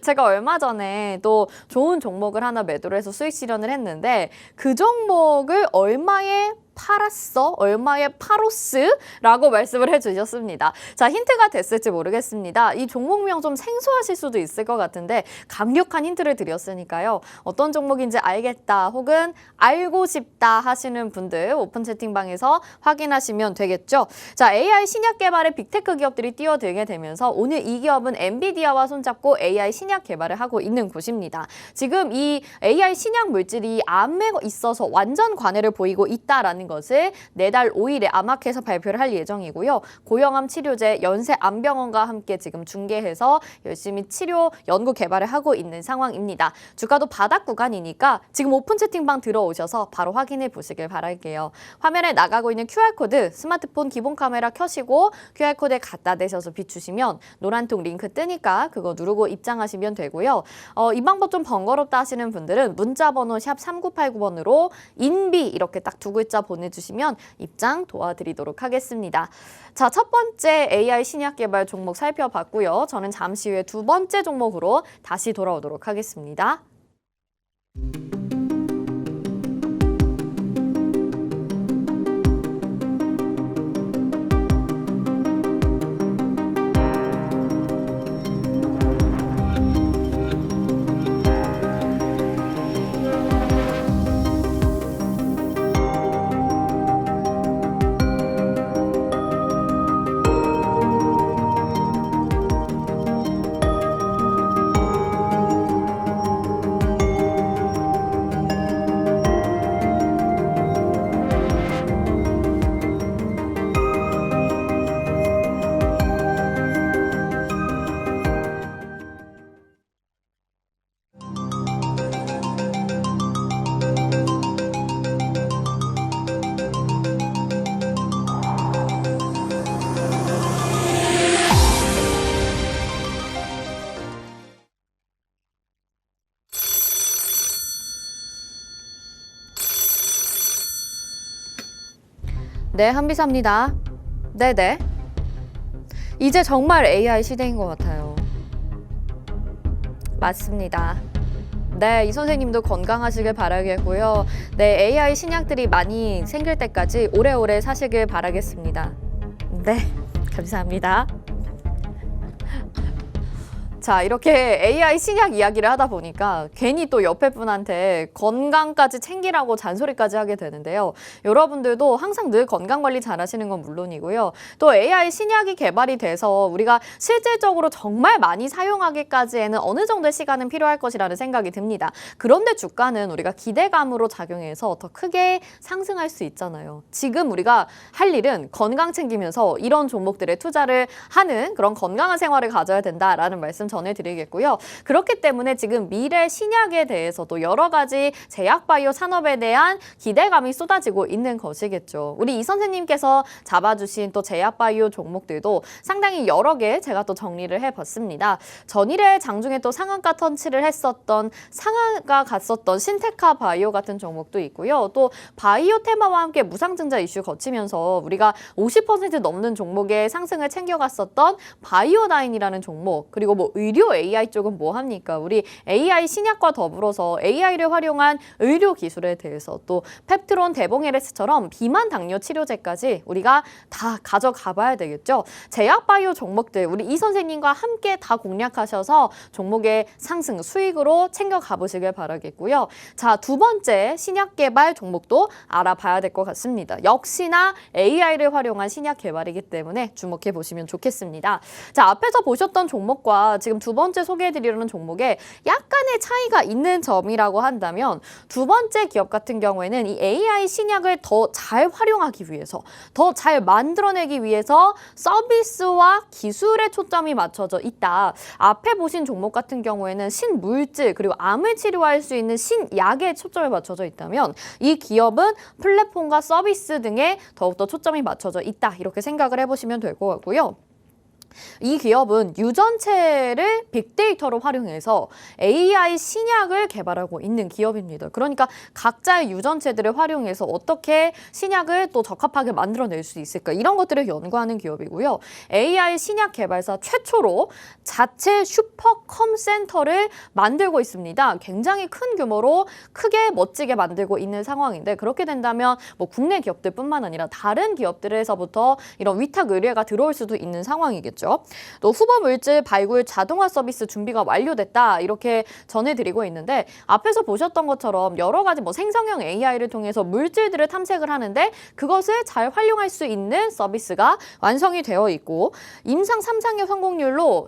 제가 얼마 전에 또 좋은 종목을 하나 매도를 해서 수익 실현을 했는데 그 종목을 얼마에 팔았어? 얼마에 팔로스? 라고 말씀을 해주셨습니다. 자, 힌트가 됐을지 모르겠습니다. 이 종목명 좀 생소하실 수도 있을 것 같은데 강력한 힌트를 드렸으니까요. 어떤 종목인지 알겠다 혹은 알고 싶다 하시는 분들 오픈 채팅방에서 확인하시면 되겠죠. 자, AI 신약 개발에 빅테크 기업들이 뛰어들게 되면서 오늘 이 기업은 엔비디아와 손잡고 AI 신약 개발을 하고 있는 곳입니다. 지금 이 AI 신약 물질이 암에 있어서 완전 관해를 보이고 있다라는 것을 내달 5일에 암학회에서 발표를 할 예정이고요. 고형암 치료제 연세암병원과 함께 지금 중개해서 열심히 치료 연구 개발을 하고 있는 상황입니다. 주가도 바닥 구간이니까 지금 오픈 채팅방 들어오셔서 바로 확인해 보시길 바랄게요. 화면에 나가고 있는 QR코드 스마트폰 기본 카메라 켜시고 QR코드에 갖다 대셔서 비추시면 노란통 링크 뜨니까 그거 누르고 입장하시면 되고요. 이 방법 좀 번거롭다 하시는 분들은 문자번호 샵 3989번으로 인비 이렇게 딱 두 글자 보내주시면 입장 도와드리도록 하겠습니다. 자, 첫 번째 AI 신약 개발 종목 살펴봤고요. 저는 잠시 후에 두 번째 종목으로 다시 돌아오도록 하겠습니다. 네, 한비사입니다. 네네. 이제 정말 AI 시대인 것 같아요. 맞습니다. 네, 이 선생님도 건강하시길 바라겠고요. 네, AI 신약들이 많이 생길 때까지 오래오래 사시길 바라겠습니다. 네, 감사합니다. 자, 이렇게 AI 신약 이야기를 하다 보니까 괜히 또 옆에 분한테 건강까지 챙기라고 잔소리까지 하게 되는데요. 여러분들도 항상 늘 건강관리 잘 하시는 건 물론이고요. 또 AI 신약이 개발이 돼서 우리가 실질적으로 정말 많이 사용하기까지에는 어느 정도의 시간은 필요할 것이라는 생각이 듭니다. 그런데 주가는 우리가 기대감으로 작용해서 더 크게 상승할 수 있잖아요. 지금 우리가 할 일은 건강 챙기면서 이런 종목들에 투자를 하는 그런 건강한 생활을 가져야 된다라는 말씀 전해드리겠고요. 그렇기 때문에 지금 미래 신약에 대해서도 여러 가지 제약바이오 산업에 대한 기대감이 쏟아지고 있는 것이겠죠. 우리 이 선생님께서 잡아주신 또 제약바이오 종목들도 상당히 여러 개 제가 또 정리를 해봤습니다. 전일에 장중에 또 상한가 턴치를 했었던 상한가 갔었던 신테카 바이오 같은 종목도 있고요. 또 바이오 테마와 함께 무상증자 이슈 거치면서 우리가 50% 넘는 종목의 상승을 챙겨갔었던 바이오나인이라는 종목, 그리고 뭐 의료 AI 쪽은 뭐 합니까? 우리 AI 신약과 더불어서 AI를 활용한 의료 기술에 대해서 또 펩트론 데봉에레스처럼 비만 당뇨 치료제까지 우리가 다 가져가 봐야 되겠죠. 제약바이오 종목들 우리 이 선생님과 함께 다 공략하셔서 종목의 상승 수익으로 챙겨가 보시길 바라겠고요. 자, 두 번째 신약 개발 종목도 알아봐야 될 것 같습니다. 역시나 AI를 활용한 신약 개발이기 때문에 주목해 보시면 좋겠습니다. 자, 앞에서 보셨던 종목과 지금 두 번째 소개해드리려는 종목에 약간의 차이가 있는 점이라고 한다면 두 번째 기업 같은 경우에는 이 AI 신약을 더 잘 활용하기 위해서, 더 잘 만들어내기 위해서 서비스와 기술에 초점이 맞춰져 있다. 앞에 보신 종목 같은 경우에는 신물질 그리고 암을 치료할 수 있는 신약에 초점을 맞춰져 있다면 이 기업은 플랫폼과 서비스 등에 더욱더 초점이 맞춰져 있다. 이렇게 생각을 해보시면 될 것 같고요. 이 기업은 유전체를 빅데이터로 활용해서 AI 신약을 개발하고 있는 기업입니다. 그러니까 각자의 유전체들을 활용해서 어떻게 신약을 또 적합하게 만들어낼 수 있을까 이런 것들을 연구하는 기업이고요. AI 신약 개발사 최초로 자체 슈퍼컴 센터를 만들고 있습니다. 굉장히 큰 규모로 크게 멋지게 만들고 있는 상황인데 그렇게 된다면 뭐 국내 기업들뿐만 아니라 다른 기업들에서부터 이런 위탁 의뢰가 들어올 수도 있는 상황이겠죠. 또 후보 물질 발굴 자동화 서비스 준비가 완료됐다 이렇게 전해드리고 있는데 앞에서 보셨던 것처럼 여러 가지 뭐 생성형 AI를 통해서 물질들을 탐색을 하는데 그것을 잘 활용할 수 있는 서비스가 완성이 되어 있고 임상 3상의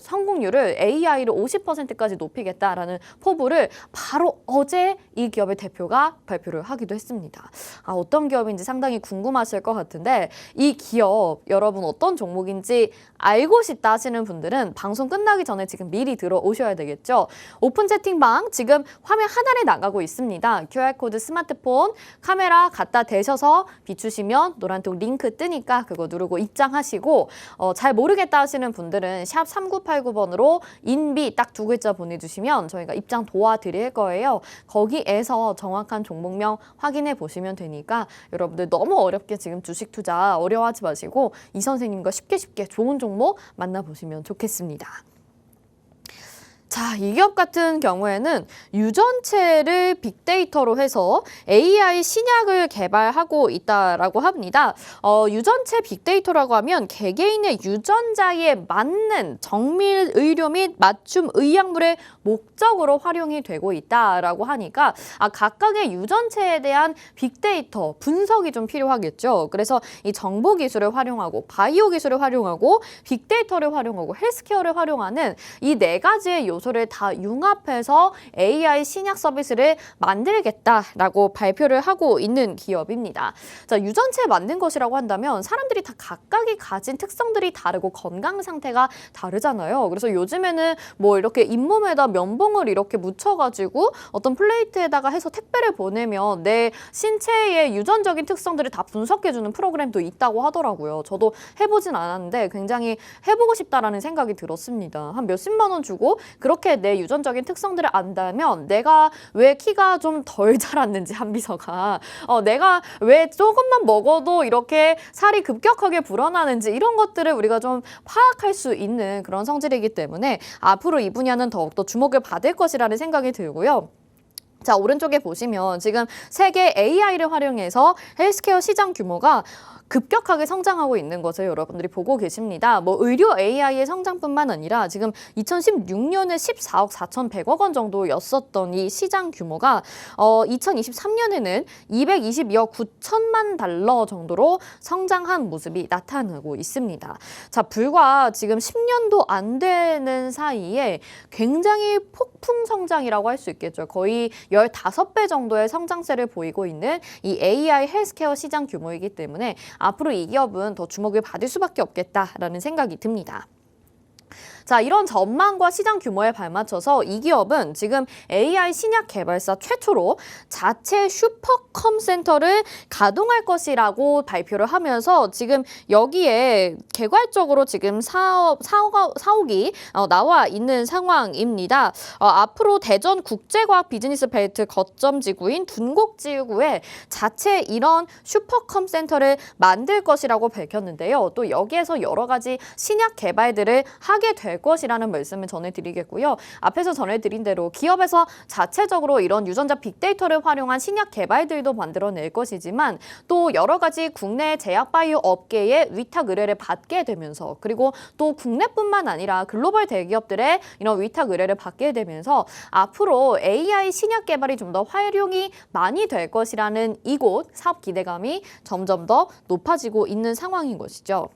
성공률을 AI로 50%까지 높이겠다라는 포부를 바로 어제 이 기업의 대표가 발표를 하기도 했습니다. 어떤 기업인지 상당히 궁금하실 것 같은데 이 기업 여러분 어떤 종목인지 알고 싶다 하시는 분들은 방송 끝나기 전에 지금 미리 들어오셔야 되겠죠. 오픈 채팅방 지금 화면 하단에 나가고 있습니다. QR코드 스마트폰 카메라 갖다 대셔서 비추시면 노란통 링크 뜨니까 그거 누르고 입장하시고 잘 모르겠다 하시는 분들은 샵 3989번으로 인비 딱 2글자 보내주시면 저희가 입장 도와드릴 거예요. 거기에서 정확한 종목명 확인해 보시면 되니까 여러분들 너무 어렵게 지금 주식 투자 어려워하지 마시고 이 선생님과 쉽게 좋은 종목 만나보시면 좋겠습니다. 자, 이 기업 같은 경우에는 유전체를 빅데이터로 해서 AI 신약을 개발하고 있다라고 합니다. 유전체 빅데이터라고 하면 개개인의 유전자에 맞는 정밀 의료 및 맞춤 의약물의 목적으로 활용이 되고 있다라고 하니까 각각의 유전체에 대한 빅데이터 분석이 좀 필요하겠죠. 그래서 이 정보 기술을 활용하고 바이오 기술을 활용하고 빅데이터를 활용하고 헬스케어를 활용하는 이 네 가지의 요소를 다 융합해서 AI 신약 서비스를 만들겠다라고 발표를 하고 있는 기업입니다. 자, 유전체 만든 것이라고 한다면 사람들이 다 각각이 가진 특성들이 다르고 건강 상태가 다르잖아요. 그래서 요즘에는 뭐 이렇게 잇몸에다 면봉을 이렇게 묻혀가지고 어떤 플레이트에다가 해서 택배를 보내면 내 신체의 유전적인 특성들을 다 분석해주는 프로그램도 있다고 하더라고요. 저도 해보진 않았는데 굉장히 해보고 싶다라는 생각이 들었습니다. 한 몇십만 원 주고 그렇게 내 유전적인 특성들을 안다면 내가 왜 키가 좀 덜 자랐는지 한비서가 내가 왜 조금만 먹어도 이렇게 살이 급격하게 불어나는지 이런 것들을 우리가 좀 파악할 수 있는 그런 성질이기 때문에 앞으로 이 분야는 더욱더 주목을 받을 것이라는 생각이 들고요. 자, 오른쪽에 보시면 지금 세계 AI를 활용해서 헬스케어 시장 규모가 급격하게 성장하고 있는 것을 여러분들이 보고 계십니다. 뭐 의료 AI의 성장뿐만 아니라 지금 2016년에 14억 4,100억 원 정도였었던 이 시장 규모가 2023년에는 222억 9천만 달러 정도로 성장한 모습이 나타나고 있습니다. 자, 불과 지금 10년도 안 되는 사이에 굉장히 폭풍 성장이라고 할 수 있겠죠. 거의 15배 정도의 성장세를 보이고 있는 이 AI 헬스케어 시장 규모이기 때문에 앞으로 이 기업은 더 주목을 받을 수밖에 없겠다라는 생각이 듭니다. 자, 이런 전망과 시장 규모에 발맞춰서 이 기업은 지금 AI 신약 개발사 최초로 자체 슈퍼컴 센터를 가동할 것이라고 발표를 하면서 지금 여기에 개괄적으로 지금 사옥이 나와 있는 상황입니다. 앞으로 대전 국제과학 비즈니스 벨트 거점 지구인 둔곡지구에 자체 이런 슈퍼컴 센터를 만들 것이라고 밝혔는데요. 또 여기에서 여러 가지 신약 개발들을 하게 될 것이라는 말씀을 전해드리겠고요. 앞에서 전해드린 대로 기업에서 자체적으로 이런 유전자 빅데이터를 활용한 신약 개발들도 만들어낼 것이지만 또 여러 가지 국내 제약 바이오 업계의 위탁 의뢰를 받게 되면서 그리고 또 국내뿐만 아니라 글로벌 대기업들의 이런 위탁 의뢰를 받게 되면서 앞으로 AI 신약 개발이 좀 더 활용이 많이 될 것이라는 이곳 사업 기대감이 점점 더 높아지고 있는 상황인 것이죠.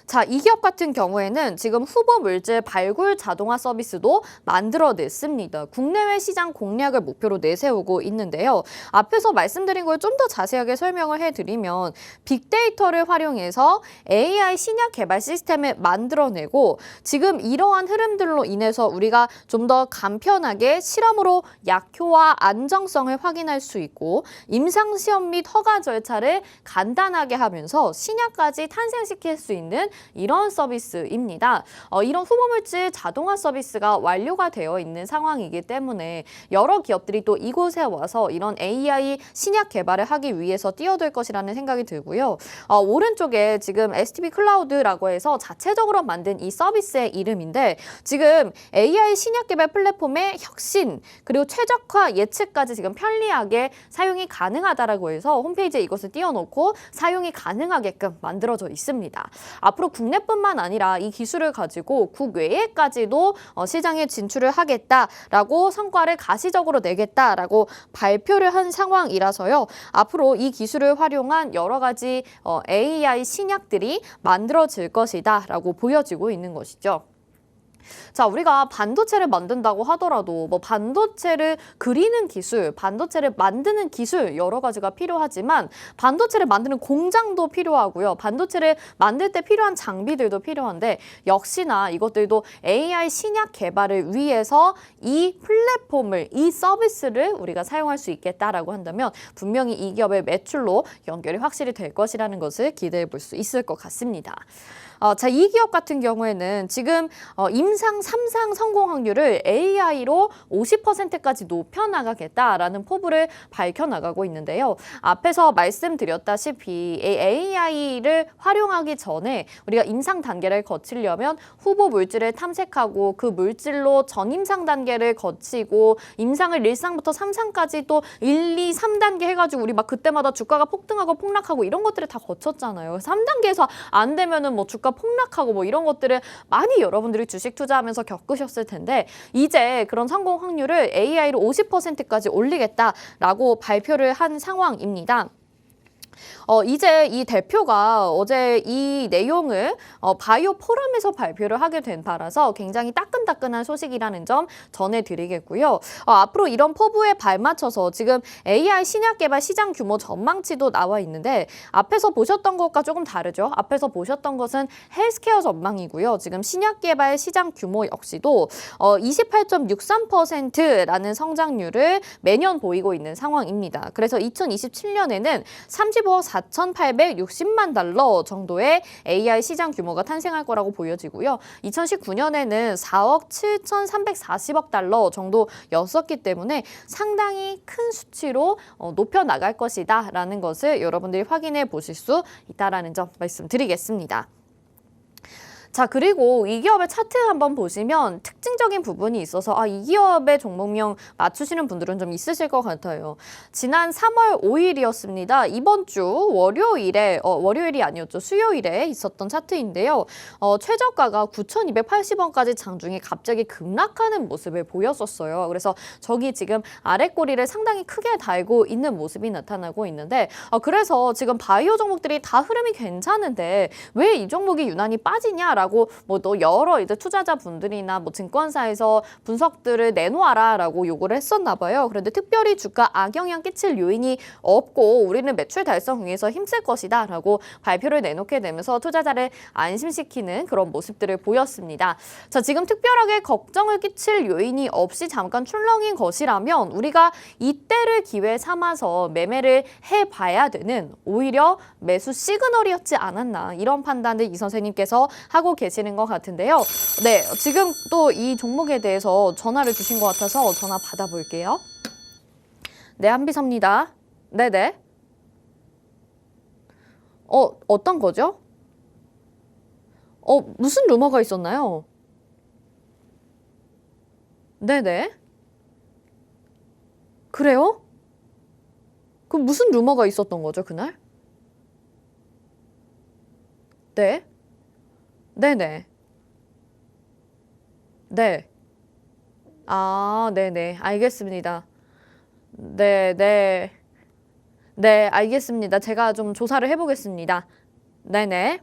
자, 이 기업 같은 경우에는 지금 후보 물질 발굴 자동화 서비스도 만들어냈습니다. 국내외 시장 공략을 목표로 내세우고 있는데요. 앞에서 말씀드린 걸 좀 더 자세하게 설명을 해드리면 빅데이터를 활용해서 AI 신약 개발 시스템을 만들어내고 지금 이러한 흐름들로 인해서 우리가 좀 더 간편하게 실험으로 약효와 안정성을 확인할 수 있고 임상시험 및 허가 절차를 간단하게 하면서 신약까지 탄생시킬 수 있는 이런 서비스입니다. 이런 후보물질 자동화 서비스가 완료가 되어 있는 상황이기 때문에 여러 기업들이 또 이곳에 와서 이런 AI 신약 개발을 하기 위해서 뛰어들 것이라는 생각이 들고요. 오른쪽에 지금 STB 클라우드라고 해서 자체적으로 만든 이 서비스의 이름인데 지금 AI 신약 개발 플랫폼의 혁신 그리고 최적화 예측까지 지금 편리하게 사용이 가능하다라고 해서 홈페이지에 이것을 띄워놓고 사용이 가능하게끔 만들어져 있습니다. 앞으로 국내뿐만 아니라 이 기술을 가지고 국외에까지도 시장에 진출을 하겠다라고 성과를 가시적으로 내겠다라고 발표를 한 상황이라서요. 앞으로 이 기술을 활용한 여러 가지 AI 신약들이 만들어질 것이다라고 보여지고 있는 것이죠. 자, 우리가 반도체를 만든다고 하더라도 뭐 반도체를 그리는 기술, 반도체를 만드는 기술 여러 가지가 필요하지만 반도체를 만드는 공장도 필요하고요. 반도체를 만들 때 필요한 장비들도 필요한데 역시나 이것들도 AI 신약 개발을 위해서 이 플랫폼을, 이 서비스를 우리가 사용할 수 있겠다라고 한다면 분명히 이 기업의 매출로 연결이 확실히 될 것이라는 것을 기대해 볼 수 있을 것 같습니다. 자, 이 기업 같은 경우에는 지금 임상 3상 성공 확률을 AI로 50%까지 높여나가겠다라는 포부를 밝혀나가고 있는데요. 앞에서 말씀드렸다시피 AI를 활용하기 전에 우리가 임상 단계를 거치려면 후보 물질을 탐색하고 그 물질로 전임상 단계를 거치고 임상을 1상부터 3상까지 또 1, 2, 3단계 해가지고 우리 막 그때마다 주가가 폭등하고 폭락하고 이런 것들을 다 거쳤잖아요. 3단계에서 안 되면은 뭐 주가 폭락하고 뭐 이런 것들을 많이 여러분들이 주식 투자하면서 겪으셨을 텐데 이제 그런 성공 확률을 AI로 50%까지 올리겠다라고 발표를 한 상황입니다. 이제 이 대표가 어제 이 내용을 바이오 포럼에서 발표를 하게 된 바라서 굉장히 따끈따끈한 소식이라는 점 전해드리겠고요. 앞으로 이런 포부에 발맞춰서 지금 AI 신약 개발 시장 규모 전망치도 나와 있는데 앞에서 보셨던 것과 조금 다르죠. 앞에서 보셨던 것은 헬스케어 전망이고요. 지금 신약 개발 시장 규모 역시도 28.63%라는 성장률을 매년 보이고 있는 상황입니다. 그래서 2027년에는 35억 4,860만 달러 정도의 AI 시장 규모가 탄생할 거라고 보여지고요. 2019년에는 4억 7,340억 달러 정도였었기 때문에 상당히 큰 수치로 높여 나갈 것이다라는 것을 여러분들이 확인해 보실 수 있다라는 점 말씀드리겠습니다. 자, 그리고 이 기업의 차트 한번 보시면 특징적인 부분이 있어서 이 기업의 종목명 맞추시는 분들은 좀 있으실 것 같아요. 지난 3월 5일이었습니다. 이번 주 월요일에, 월요일이 아니었죠. 수요일에 있었던 차트인데요. 최저가가 9,280원까지 장중에 갑자기 급락하는 모습을 보였었어요. 그래서 저기 지금 아래 꼬리를 상당히 크게 달고 있는 모습이 나타나고 있는데 그래서 지금 바이오 종목들이 다 흐름이 괜찮은데 왜 이 종목이 유난히 빠지냐라고 뭐 또 여러 이제 투자자분들이나 뭐 증권사에서 분석들을 내놓아라라고 요구를 했었나 봐요. 그런데 특별히 주가 악영향 끼칠 요인이 없고 우리는 매출 달성 위해서 힘쓸 것이다라고 발표를 내놓게 되면서 투자자를 안심시키는 그런 모습들을 보였습니다. 자, 지금 특별하게 걱정을 끼칠 요인이 없이 잠깐 출렁인 것이라면 우리가 이때를 기회 삼아서 매매를 해봐야 되는 오히려 매수 시그널이었지 않았나 이런 판단을 이 선생님께서 하고 계시는 것 같은데요. 네, 지금 또 이 종목에 대해서 전화를 주신 것 같아서 전화 받아볼게요. 네, 한비서입니다. 네네. 어떤 거죠? 무슨 루머가 있었나요? 네네. 그래요? 그럼 무슨 루머가 있었던 거죠, 그날? 네. 네네. 네. 네네. 알겠습니다. 네네. 네, 알겠습니다. 제가 좀 조사를 해보겠습니다. 네네.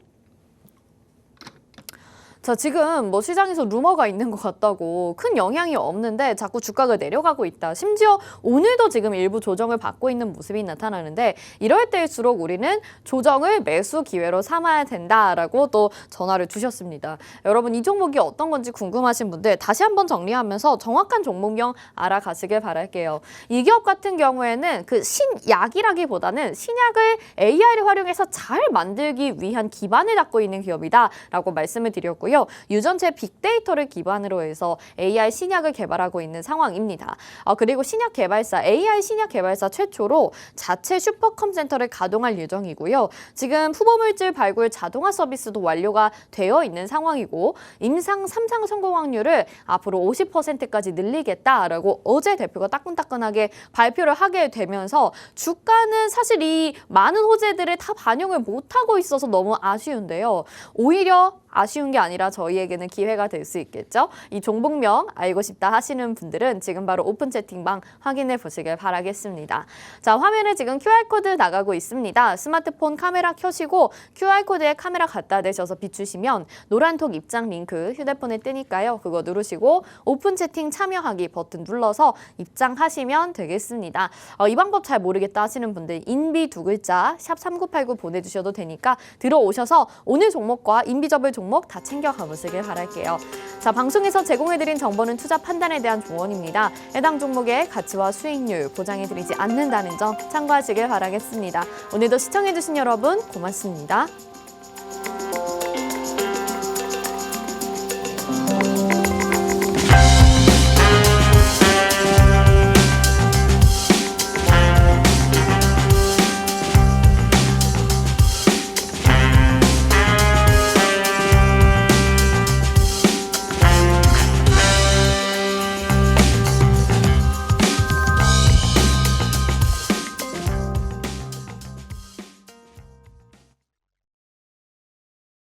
자, 지금 뭐 시장에서 루머가 있는 것 같다고 큰 영향이 없는데 자꾸 주가가 내려가고 있다. 심지어 오늘도 지금 일부 조정을 받고 있는 모습이 나타나는데 이럴 때일수록 우리는 조정을 매수 기회로 삼아야 된다라고 또 전화를 주셨습니다. 여러분 이 종목이 어떤 건지 궁금하신 분들 다시 한번 정리하면서 정확한 종목명 알아가시길 바랄게요. 이 기업 같은 경우에는 그 신약이라기보다는 신약을 AI를 활용해서 잘 만들기 위한 기반을 닦고 있는 기업이다라고 말씀을 드렸고요. 유전체 빅데이터를 기반으로 해서 AI 신약을 개발하고 있는 상황입니다. 그리고 신약 개발사, AI 신약 개발사 최초로 자체 슈퍼컴 센터를 가동할 예정이고요. 지금 후보물질 발굴 자동화 서비스도 완료가 되어 있는 상황이고 임상 3상 성공 확률을 앞으로 50%까지 늘리겠다라고 어제 대표가 따끈따끈하게 발표를 하게 되면서 주가는 사실 이 많은 호재들을 다 반영을 못하고 있어서 너무 아쉬운데요. 오히려 아쉬운 게 아니라 저희에게는 기회가 될 수 있겠죠. 이 종목명 알고 싶다 하시는 분들은 지금 바로 오픈 채팅방 확인해 보시길 바라겠습니다. 자, 화면에 지금 QR코드 나가고 있습니다. 스마트폰 카메라 켜시고 QR코드에 카메라 갖다 대셔서 비추시면 노란톡 입장 링크 휴대폰에 뜨니까요. 그거 누르시고 오픈 채팅 참여하기 버튼 눌러서 입장하시면 되겠습니다. 이 방법 잘 모르겠다 하시는 분들 인비 두 글자 샵 3989 보내주셔도 되니까 들어오셔서 오늘 종목과 인비 접을 종목 다 챙겨가 보시길 바랄게요. 자, 방송에서 제공해드린 정보는 투자 판단에 대한 조언입니다. 해당 종목의 가치와 수익률 보장해드리지 않는다는 점 참고하시길 바라겠습니다. 오늘도 시청해주신 여러분 고맙습니다.